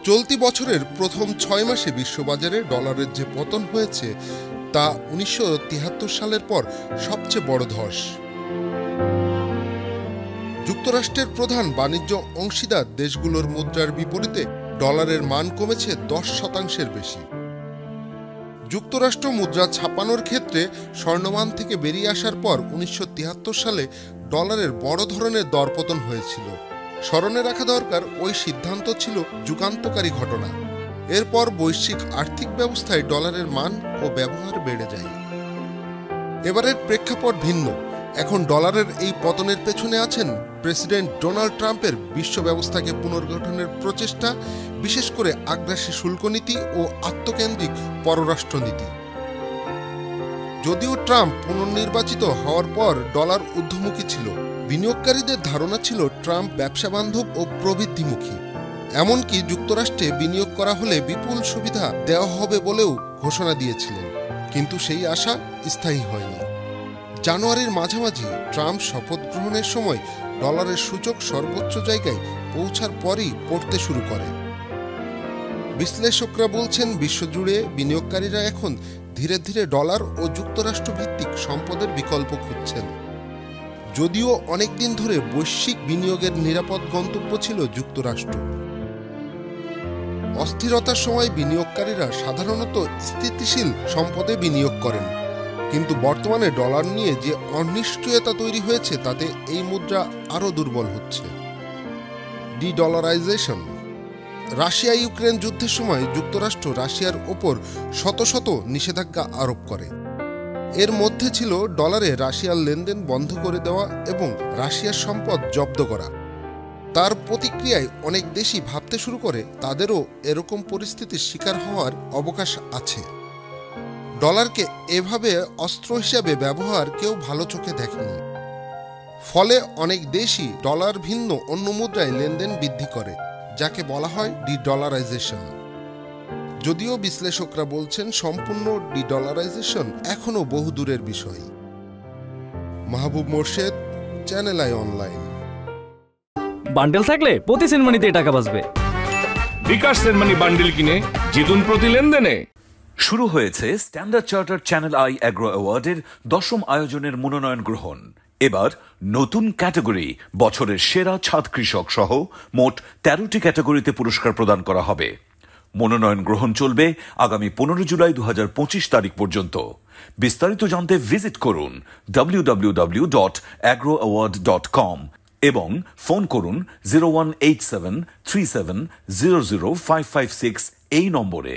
চলতি বছরের প্রথম ৬ মাসে বিশ্ববাজারে ডলারের যে পতন হয়েছে তা ১৯৭৩ সালের পর সবচেয়ে বড় ধস। যুক্তরাষ্ট্রের প্রধান বাণিজ্য অংশীদার দেশগুলোর মুদ্রার বিপরীতে ডলারের মান কমেছে ১০% বেশি। যুক্তরাষ্ট্র মুদ্রা ছাপানোর ক্ষেত্রে স্বর্ণমান থেকে বেরিয়ে আসার পর ১৯৭৩ সালে ডলারের বড় ধরনের দরপতন হয়েছিল। স্মরণে রাখা দরকার, ওই সিদ্ধান্ত ছিল যুগান্তকারী ঘটনা। এরপর বৈশ্বিক আর্থিক ব্যবস্থায় ডলারের মান ও ব্যবহার বেড়ে যায়। এবারের প্রেক্ষাপট ভিন্ন। এখন ডলারের এই পতনের পেছনে আছেন প্রেসিডেন্ট ডোনাল্ড ট্রাম্পের বিশ্ব ব্যবস্থাকে পুনর্গঠনের প্রচেষ্টা, বিশেষ করে আগ্রাসী শুল্কনীতি ও আত্মকেন্দ্রিক পররাষ্ট্রনীতি। যদিও ট্রাম্প পুনর্নির্বাচিত হওয়ার পর ডলার ঊর্ধ্বমুখী ছিল, বিনিয়োগকারীদের ধারণা ছিল ট্রাম্প ব্যবসা বান্ধব ও প্রবৃদ্ধিমুখী। এমনকি যুক্তরাষ্ট্রে বিনিয়োগ করা হলে বিপুল সুবিধা দেওয়া হবে বলেও ঘোষণা দিয়েছিলেন, কিন্তু সেই আশা স্থায়ী হয়নি। জানুয়ারির মাঝামাঝি ট্রাম্প শপথ গ্রহণের সময় ডলারের সূচক সর্বোচ্চ জায়গায় পৌঁছার পরই পড়তে শুরু করে। বিশ্লেষকরা বলছেন, বিশ্বজুড়ে বিনিয়োগকারীরা এখন ধীরে ধীরে ডলার ও যুক্তরাষ্ট্র ভিত্তিক সম্পদের বিকল্প খুঁজছেন। যদিও অনেকদিন ধরে বৈশ্বিক বিনিয়োগের নিরাপদ গন্তব্য ছিল যুক্তরাষ্ট্র। অস্থিরতার সময় বিনিয়োগকারীরা সাধারণত স্থিতিশীল সম্পদে বিনিয়োগ করেন, কিন্তু বর্তমানে ডলার নিয়ে যে অনিশ্চয়তা তৈরি হয়েছে তাতে এই মুদ্রা আরও দুর্বল হচ্ছে। ডি-ডলারাইজেশন। রাশিয়া ইউক্রেন যুদ্ধের সময় যুক্তরাষ্ট্র রাশিয়ার ওপর শত শত নিষেধাজ্ঞা আরোপ করে। এর মধ্যে ছিল ডলারে রাশিয়ার লেনদেন বন্ধ করে দেওয়া এবং রাশিয়ার সম্পদ জব্দ করা। তার প্রতিক্রিয়ায় অনেক দেশই ভাবতে শুরু করে তাদেরও এরকম পরিস্থিতির শিকার হওয়ার অবকাশ আছে। ডলারকে এভাবে অস্ত্র হিসাবে ব্যবহার কেউ ভালো চোখে দেখেনি। ফলে অনেক দেশই ডলার ভিন্ন অন্য মুদ্রায় লেনদেন বৃদ্ধি করে, যাকে বলা হয় ডি-ডলারাইজেশন। যদিও বিশ্লেষকরা বলছেন সম্পূর্ণ ডি-ডলারাইজেশন এখনও বহুদূরের বিষয়। Mahbub Morshed, Channel I online. Bundle থাকলে প্রতি সেনমানিতে টাকা বাঁচবে। বিকাশ সেনমানি বান্ডেল কিনে জিতুন প্রতি লেনদেনে। শুরু হয়েছে Standard Charter Channel I agro অ্যাওয়ার্ডের 10ম আয়োজনের মনোনয়ন গ্রহণ। এবার নতুন ক্যাটাগরি বছরের সেরা ছাদ কৃষক সহ মোট 13টি ক্যাটাগরিতে পুরস্কার প্রদান করা হবে। মনোনয়ন গ্রহণ চলবে আগামী 15 জুলাই 2025 তারিখ পর্যন্ত। বিস্তারিত জানতে ভিজিট করুন www.agroaward.com এবং ফোন করুন 018737000556 এই নম্বরে।